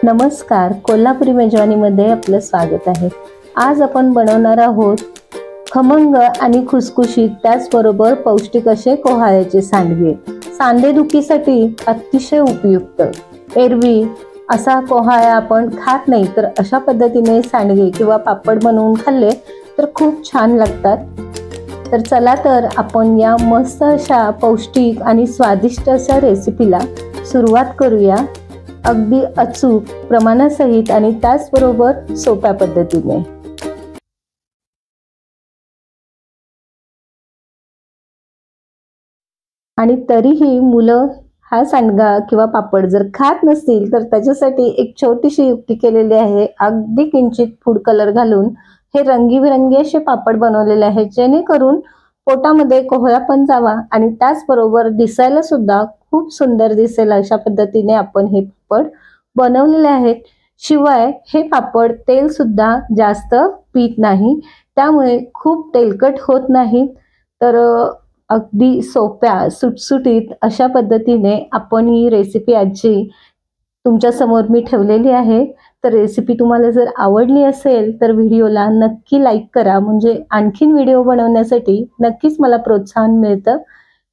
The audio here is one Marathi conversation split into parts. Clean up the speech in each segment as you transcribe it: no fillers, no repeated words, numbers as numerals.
नमस्कार, कोल्हापुरी मेजवानीमध्ये आपलं स्वागत आहे। आज आपण बनवणार आहोत खमंग आणि खुसखुशीत त्याचबरोबर पौष्टिक असे कोहाळ्याचे सांडगे। सांधेदुखीसाठी अतिशय उपयुक्त। एरवी असा कोहाळा आपण खात नाही, तर अशा पद्धतीने सांडगे किंवा पापड बनवून खाल्ले तर खूप छान लागतात। तर चला तर आपण या मस्त अशा पौष्टिक आणि स्वादिष्ट अशा रेसिपीला सुरुवात करूया। अगदी अचूक प्रमाणासहित आणि त्याचबरोबर सोप्या पद्धतीने। आणि तरीही मुलं हा सांडगा किंवा पापड जर खात नसतील तर त्याच्यासाठी एक छोटीशी युक्ती केलेली आहे। अगदी किंचित फूड कलर घालून हे रंगीबिरंगी असे पापड बनवलेले आहेत, जेणेकरून पोटामध्ये कोहळा पण जावा आणि त्याचबरोबर दिसायला सुद्धा खूप सुंदर दिसेल अशा पद्धतीने आपण हे पापड बनवलेले आहेत। शिवाय हे पापड तेल सुद्धा जास्त पीत नाही, त्यामुळे खूप तेलकट होत नाहीत। तर अगदी सोप्या सुटसुटीत अशा पद्धतीने आपण ही रेसिपी आजची तुमच्या समोर मी ठेवलेली आहे। तर रेसिपी तुम्हाला जर आवडली असेल तर व्हिडिओला नक्की लाईक करा, म्हणजे आणखीन व्हिडिओ बनवण्यासाठी नक्कीच मला प्रोत्साहन मिळतं।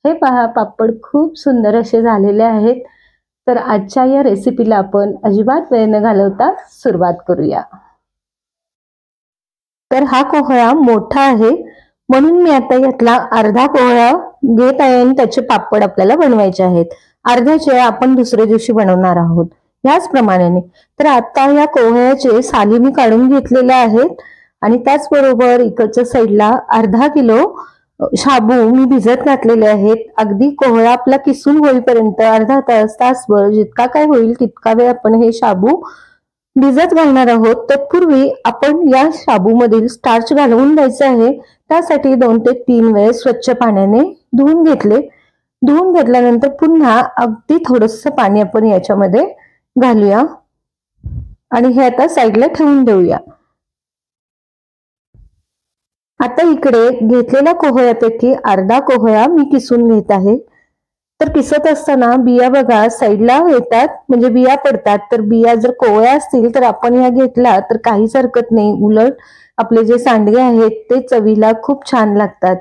हे पहा, पापड खूप सुंदर असे झालेले आहेत। तर आजच्या या रेसिपीला आपण अजिबात वेळ न घालवता सुरुवात करूया। तर हा कोहळा मोठा आहे, म्हणून मी आता यातला अर्धा कोहळा घेत आहे आणि त्याचे पापड आपल्याला बनवायचे आहेत। अर्ध्याचे आपण दुसऱ्या दिवशी बनवणार आहोत याच प्रमाणाने। तर आता या कोहळ्याचे साली मी काढून घेतलेल्या आहेत आणि त्याचबरोबर इकडच्या साईडला अर्धा किलो शाबू मी भिजत घातलेले आहेत। अगदी कोहळा आपला किसून होईपर्यंत अर्धा तास तासभर जितका काय होईल तितका वेळ आपण हे शाबू भिजत घालणार आहोत। तत्पूर्वी आपण या शाबूमधील स्टार्च घालवून द्यायचं आहे। त्यासाठी 2 ते 3 वेळ स्वच्छ पाण्याने धुवून घेतले। धुवून घेतल्यानंतर पुन्हा अगदी थोडंसं पाणी आपण याच्यामध्ये घालूया आणि हे आता साईडला ठेवून देऊया। आता इकडे घेतलेल्या कोहळ्यापैकी अर्धा कोहळा मी किसून घेत आहे। तर किसत असताना बिया बघा साईडला येतात, म्हणजे बिया पडतात। तर बिया जर कोवळ्या असतील तर आपण या घेतला तर काहीच हरकत नाही, उलट आपले जे सांडगे आहेत ते चवीला खूप छान लागतात।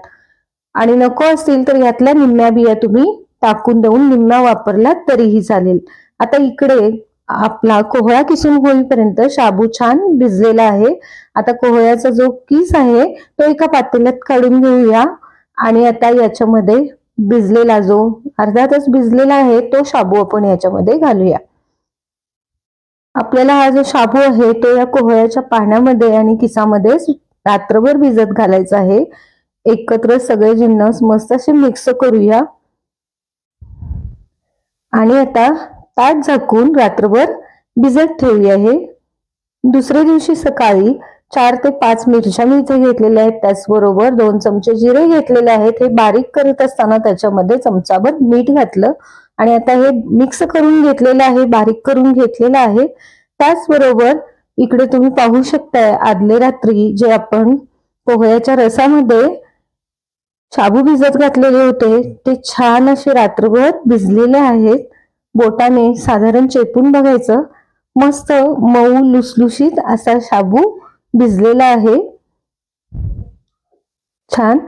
आणि नको असतील तर यातल्या निम्म्या बिया तुम्ही टाकून देऊन निम्म्या वापरला तरीही चालेल। आता इकडे आपला कोहळा किसून होईपर्यंत शाबू छान भिजलेला आहे। आता कोहळ्याचा जो किस आहे तो एका पातेल्यात काढून घेऊया आणि आता याच्यामध्ये भिजलेला जो अर्धा तास भिजलेला आहे तो शाबू आपण याच्यामध्ये घालूया। आपल्याला हा जो शाबू आहे तो या कोहळ्याच्या पाण्यामध्ये आणि किसामध्ये रात्रभर भिजत घालायचा आहे। एकत्र सगळे जिन्नस मस्त असे मिक्स करूया आणि आता ताट झाकून रात्रभर भिजत ठेवूया। हे दुसऱ्या दिवशी सकाळी 4 ते 5 मिरच्या मी इथे घेतलेल्या आहेत, त्याचबरोबर 2 चमचे जिरे घेतलेले आहेत। हे बारीक करत असताना त्याच्यामध्ये चमचाभर मीठ घातलं आणि आता हे मिक्स करून घेतलेलं आहे, बारीक करून घेतलेलं आहे। त्याचबरोबर इकडे तुम्ही पाहू शकताय आदले रात्री जे आपण पोह्याच्या रसामध्ये शाबू भिजत घातलेले होते ते छान असे रात्रभर भिजलेले आहेत। बोटाने साधारण चेपून बघायचं, मस्त मऊ लुसलुशीत असा शाबू भिजलेला आहे, छान।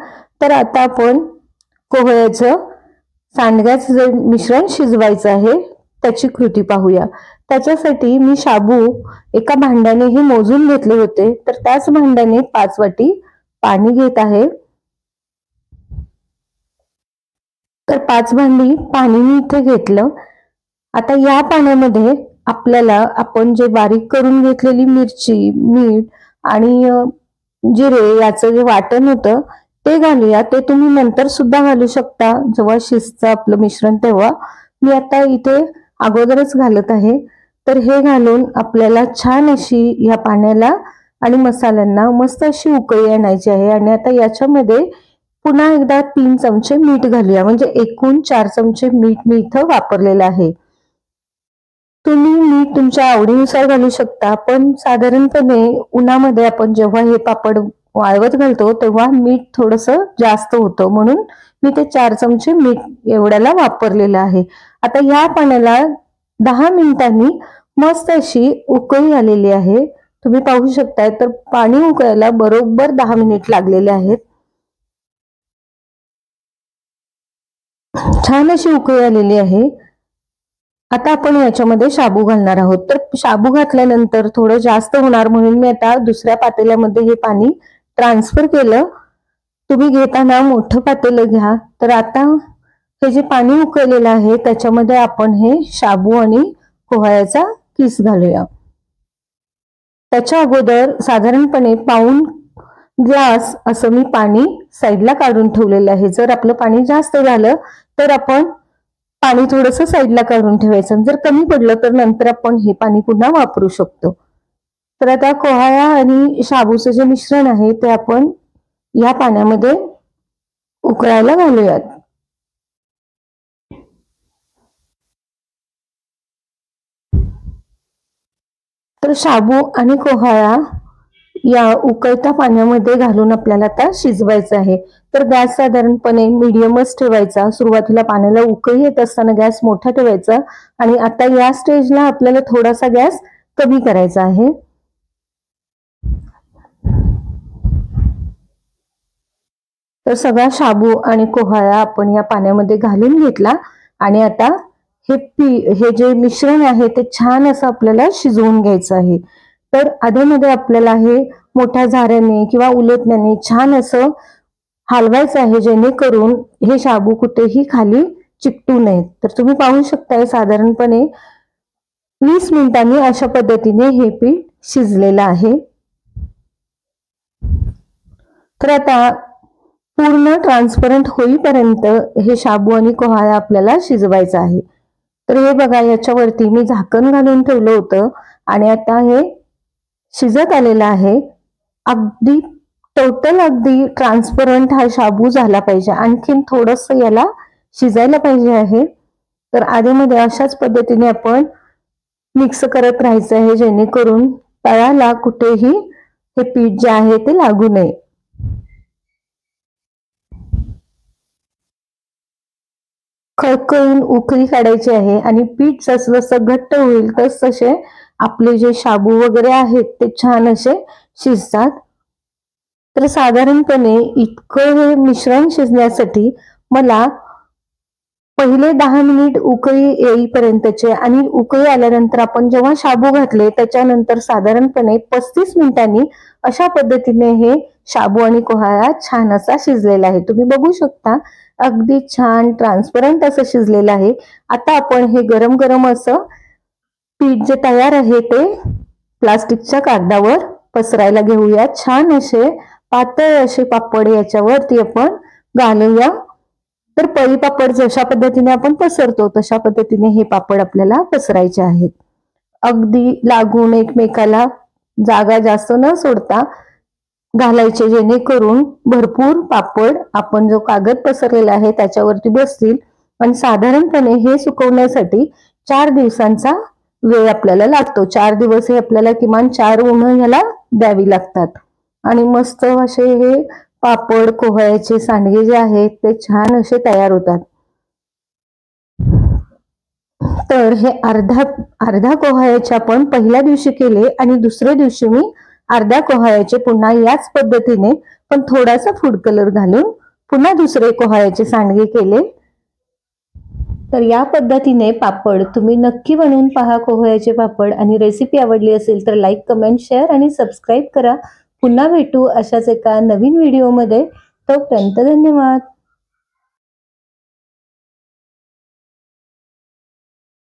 तर आता आपण कोहळ्याचं सांडग्याचं जे मिश्रण शिजवायचं आहे त्याची कृती पाहूया। त्याच्यासाठी मी शाबू एका भांड्याने हे मोजून घेतले होते, तर त्याच भांड्याने 5 वाटी पाणी घेत आहे। तर 5 भांडी पाणी मी इथे घेतलं। आता या पाण्यामध्ये आपल्याला आपण जे बारीक करून घेतलेली मिरची, मीठ आणि जिरे याचं जे वाटण होतं ते घालूया। ते तुम्ही नंतर सुद्धा घालू शकता जेव्हा शिजतं आपलं मिश्रण तेव्हा। मी आता इथे अगोदरच घालत आहे। तर हे घालून आपल्याला छान अशी या पाण्याला आणि मसाल्यांना मस्त अशी उकळी आणायची आहे। आणि आता याच्यामध्ये पुन्हा एकदा 3 चमचे मीठ घालूया, म्हणजे एकूण 4 चमचे मीठ मी इथं वापरलेलं आहे। तुम्ही मीठ तुमच्या आवडीनुसार घालू शकता, पण साधारणपणे उन्हामध्ये आपण जेव्हा हे पापड वाळवत घालतो तेव्हा मीठ थोडंसं जास्त होतं, म्हणून मी ते 4 चमचे मीठ एवढ्याला वापरलेलं आहे। आता या पाण्याला 10 मिनिटांनी मस्त अशी उकळी आलेली आहे, तुम्ही पाहू शकताय. तर पाणी उकळायला बरोबर 10 मिनिट लागलेले आहेत. छान अशी उकळी आलेली आहे. आता आपण याच्यामध्ये शाबू घालणार आहोत. तर शाबू घातल्यानंतर थोडं जास्त होणार म्हणून मी आता दुसऱ्या पातेल्यामध्ये हे पाणी ट्रान्सफर केलं. तुम्ही घेताना मोठं पातेलं घ्या. तर आता हे जे पाणी उकळलेलं आहे त्याच्यामध्ये आपण हे शाबू आणि कोहळ्याचा किस घालूया. त्याच्या अगोदर साधारणपणे पाऊण ग्लास असं मी पाणी साईडला काढून ठेवलेलं आहे. जर आपलं पाणी जास्त झालं तर आपण पाणी थोडंसं साईडला काढून ठेवायचं. जर कमी पडलं तर नंतर आपण हे पाणी पुन्हा वापरू शकतो. तर आता कोहळा आणि शाबूचं जे मिश्रण आहे ते आपण या पाण्यामध्ये उकळायला घालूयात. तर शाबू आणि कोहळा या उकळत्या पाण्यामध्ये घालून आपल्याला आता शिजवायचं आहे. तर गॅस साधारणपणे मीडियमच ठेवायचा. सुरुवातीला पाण्याला उकळी येत असताना गॅस मोठा ठेवायचा आणि आता या स्टेजला आपल्याला थोडासा गॅस कमी करायचा आहे. तर सगळा शाबू आणि कोहळा आपण या पाण्यामध्ये घालून घेतला आणि आता हे जे मिश्रण आहे ते छान असं आपल्याला शिजवून घ्यायचं आहे. तर अधेमध्ये आपल्याला हे मोठ्या झाऱ्याने किंवा उलटण्याने छान असं हलवायचं आहे, जेणेकरून हे शाबू कुठेही खाली चिकटू नयेत. तर तुम्ही पाहू शकताय साधारणपणे 20 मिनिटांनी अशा पद्धतीने हे पीठ शिजलेलं आहे. तर आता पूर्ण ट्रान्सपरंट होईपर्यंत हे शाबू आणि कोहळा आपल्याला शिजवायचा आहे. तर हे बघा, याच्यावरती मी झाकण घालून ठेवलं होतं आणि आता हे शिजत आलेलं आहे. अगदी अगदी ट्रान्सपरंट हा शाबू झाला पाहिजे. आणखीन थोडस याला शिजायला पाहिजे आहे. तर आधीमध्ये अशाच पद्धतीने आपण मिक्स करत राहायचं आहे, जेणेकरून तळाला कुठेही हे पीठ जे आहे ते लागू नये. खळखळून उकळी काढायची आहे आणि पीठ जसं जसं घट्ट होईल तसे आपले जे शाबू वगैरे आहेत ते छान असे शिजतात. तर साधारणपणे इतकं हे मिश्रण शिजण्यासाठी मला पहिले 10 मिनिट उकळी येईपर्यंतचे आणि उकळी आल्यानंतर आपण जेव्हा शाबू घातले त्याच्यानंतर साधारणपणे 35 मिनिटांनी अशा पद्धतीने हे शाबू आणि कोहळा छान असा शिजलेला आहे. तुम्ही बघू शकता अगदी छान ट्रान्सपरंट असं शिजलेलं आहे. आता आपण हे गरम गरम असं पीठ जे तयार आहे ते प्लास्टिकच्या कागदावर पसरायला घेऊया. छान असे पातळ असे पापड याच्यावरती आपण घालूया. तर पळी पापड जशा पद्धतीने आपण पसरतो तशा पद्धतीने हे पापड आपल्याला पसरायचे आहेत. अगदी लागून एकमेकाला जागा जास्त न सोडता घालायचे, जेणेकरून भरपूर पापड आपण जो कागद पसरलेला आहे त्याच्यावरती बसतील. आणि साधारणपणे हे सुकवण्यासाठी 4 दिवसांचा वेळ आपल्याला लागतो. 4 दिवस हे आपल्याला किमान 4 उन्हं ह्याला द्यावी लागतात. आणि मस्त असे हे पापड कोहळ्याचे सांडगे जे आहेत ते छान असे तयार होतात. तर हे अर्धा कोहळ्याचे आपण पहिल्या दिवशी केले आणि दुसऱ्या दिवशी मी अर्ध्या कोहळ्याचे पुन्हा याच पद्धतीने पण थोडासा फूड कलर घालून पुन्हा दुसरे कोहळ्याचे सांडगे केले. तर या पद्धतीने पापड तुम्ही नक्की बनवून पहा, कोहळ्याचे पापड. आणि रेसिपी आवडली असेल तर लाईक, कमेंट, शेअर आणि सबस्क्राईब करा. पुन्हा भेटू अशाच एका नवीन व्हिडिओमध्ये. तोपर्यंत धन्यवाद.